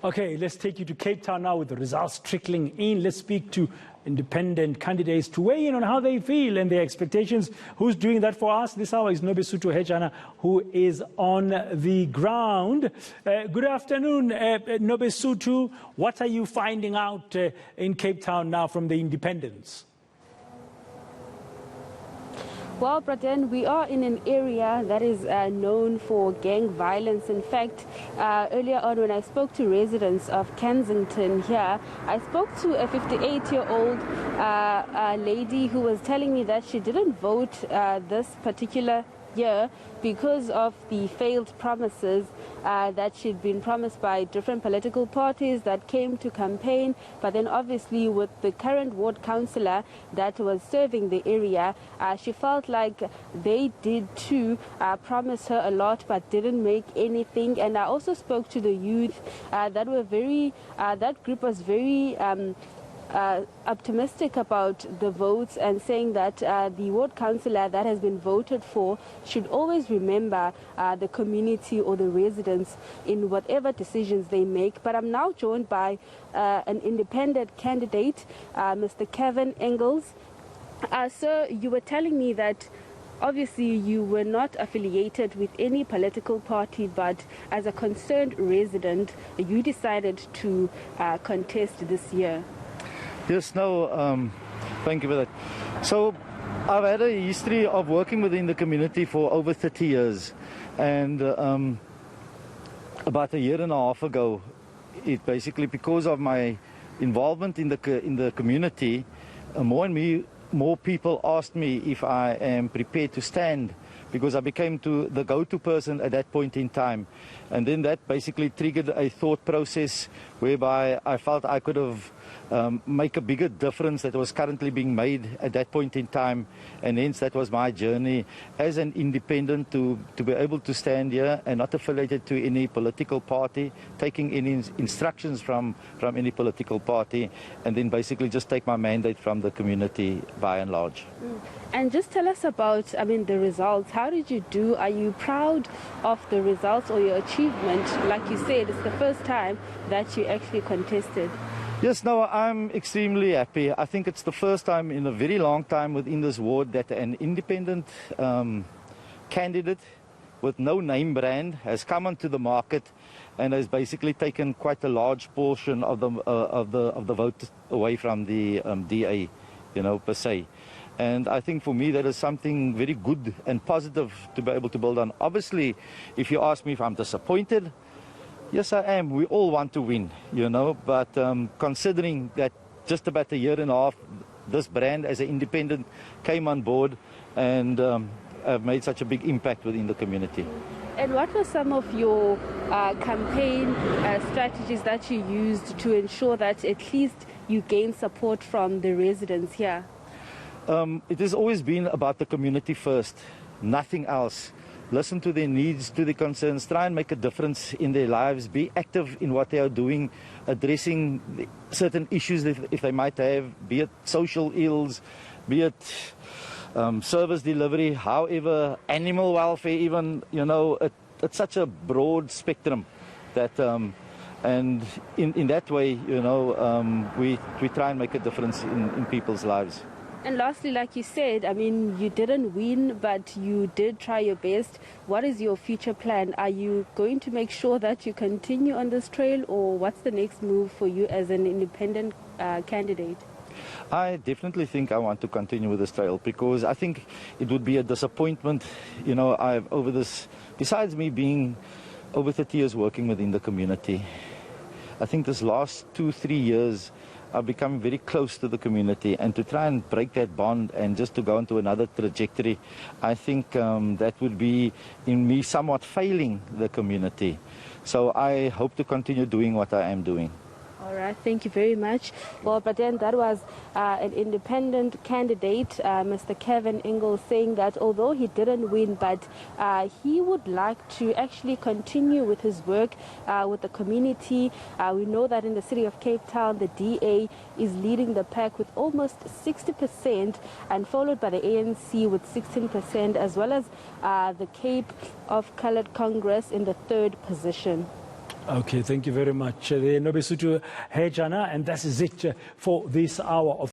Okay, let's take you to Cape Town now with the results trickling in. Let's speak to independent candidates to weigh in on how they feel and their expectations. Who's doing that for us this hour is Nobesuthu Hejana, who is on the ground. Good afternoon, Nobesuthu. What are you finding out in Cape Town now from the independents? Well, Braden, we are in an area that is known for gang violence. In fact, earlier on when I spoke to residents of Kensington here, I spoke to a 58-year-old lady who was telling me that she didn't vote this particular year because of the failed promises that she'd been promised by different political parties that came to campaign. But then obviously with the current ward councillor that was serving the area, she felt like they did too promise her a lot but didn't make anything. And I also spoke to the youth that were very, that group was very optimistic about the votes and saying that the ward councillor that has been voted for should always remember the community or the residents in whatever decisions they make. But I'm now joined by an independent candidate, Mr. Kevin Engels. Sir, you were telling me that obviously you were not affiliated with any political party, but as a concerned resident, you decided to contest this year. Yes, no, thank you for that. So I've had a history of working within the community for over 30 years, and about a year and a half ago, it basically, because of my involvement in the community, more people asked me if I am prepared to stand, because I became the go-to person at that point in time. And then that basically triggered a thought process whereby I felt I could have make a bigger difference that was currently being made at that point in time. And hence that was my journey as an independent to be able to stand here and not affiliated to any political party, taking any instructions from any political party, and then basically just take my mandate from the community by and large. And just tell us about, the results. How did you do? Are you proud of the results or your achievement? Like you said, it's the first time that you actually contested. Yes, no, I'm extremely happy. I think it's the first time in a very long time within this ward that an independent candidate with no name brand has come onto the market and has basically taken quite a large portion of the vote away from the DA, per se. And I think for me that is something very good and positive to be able to build on. Obviously, if you ask me if I'm disappointed, yes, I am. We all want to win, but considering that just about a year and a half, this brand as an independent came on board and have made such a big impact within the community. And what were some of your campaign strategies that you used to ensure that at least you gain support from the residents here? It has always been about the community first, nothing else. Listen to their needs, to their concerns, try and make a difference in their lives, be active in what they are doing, addressing certain issues if they might have, be it social ills, be it service delivery, however, animal welfare even, it's such a broad spectrum that, and in that way, we try and make a difference in people's lives. And lastly, like you said, you didn't win, but you did try your best. What is your future plan? Are you going to make sure that you continue on this trail, or what's the next move for you as an independent candidate? I definitely think I want to continue with this trail, because I think it would be a disappointment. I've over this, besides me being over 30 years working within the community, I think this last 2-3 years, I've become very close to the community, and to try and break that bond and just to go into another trajectory, I think that would be in me somewhat failing the community. So I hope to continue doing what I am doing. All right, thank you very much. Well, but then that was an independent candidate, Mr. Kevin Engels, saying that although he didn't win, but he would like to actually continue with his work with the community. We know that in the city of Cape Town, the DA is leading the pack with almost 60%, and followed by the ANC with 16%, as well as the Cape of Coloured Congress in the 3rd position. Okay, thank you very much. The Nobesuthu Hejana, and that is it for this hour of